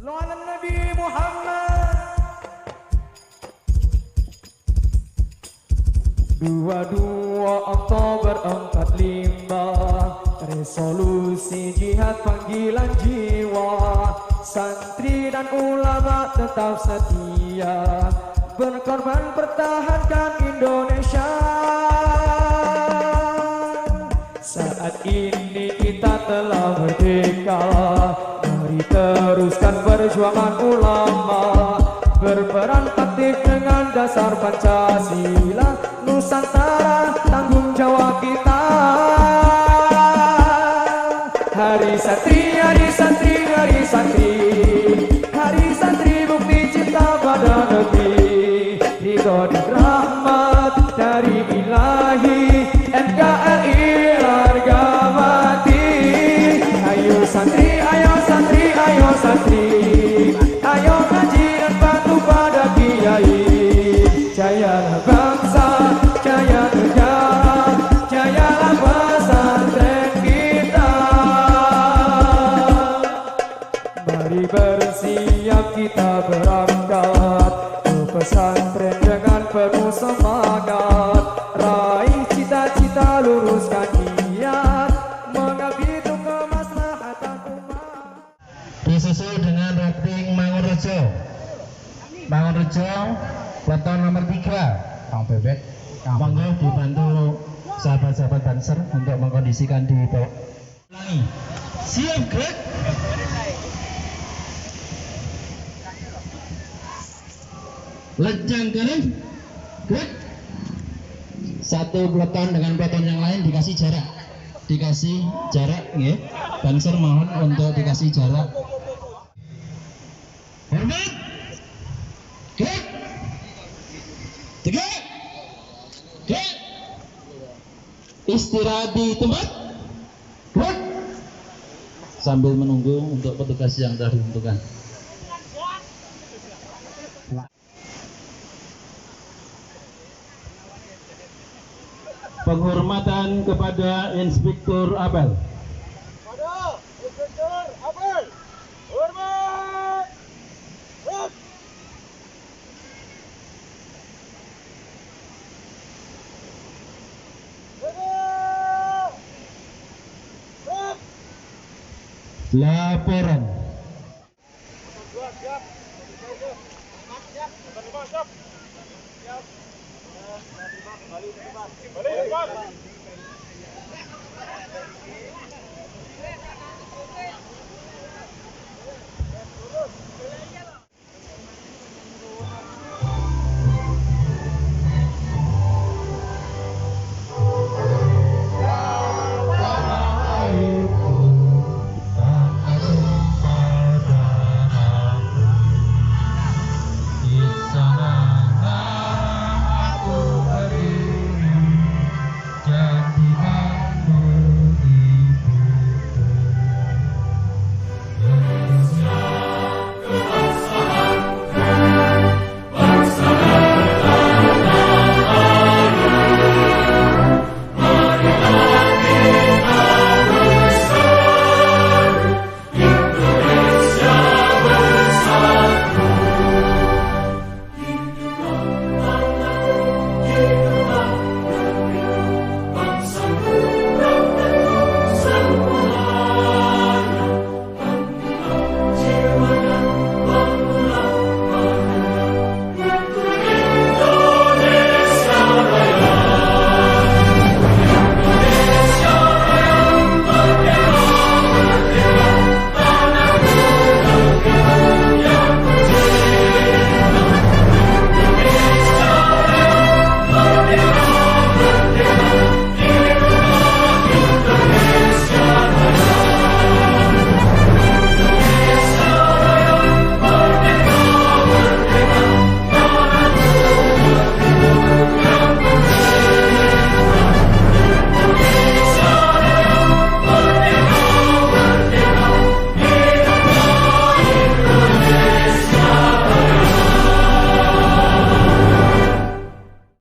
Sallu ala Nabi Muhammad. 22 Oktober 45, resolusi jihad panggilan jiwa. Santri dan ulama tetap setia, berkorban pertahankan Indonesia. Saat ini kita telah merdeka, mari teruskan perjuangan ulama, berperan aktif dengan dasar Pancasila. Nusantara tanggung jawab kita. Hari santri, hari santri, hari santri, hari santri bukti cinta pada negeri. Ridho dan rahmat dari Ilahi, NKRI harga mati. Ayo santri, ayo santri, ayo santri, ayo ngaji dan patuh pada kiai. Jayalah bangsa, jaya negara, jayalah pesantren kita. Mari bersiap kita berangkat ke pesantren dengan penuh semangat. Raih cita-cita, luruskan niat, mengabdi untuk kemaslahatan umat. Disusul dengan rating Mangunrejo. Mangunrejo, peleton nomor 3. Kang Bebek, monggo dibantu sahabat-sahabat Banser untuk mengkondisikan di bawah. Ulangi. Siap, gerak. Lejang garis, gerak. Satu peleton dengan peleton yang lain dikasih jarak, ya. Banser mohon untuk dikasih jarak. Hormat, gerak, tegak, gerak. Istirahat di tempat, gerak. Sambil menunggu untuk petugas yang telah ditentukan. Penghormatan kepada Inspektur Abel. Inspektur Abel, hormat. Laporan. Balik.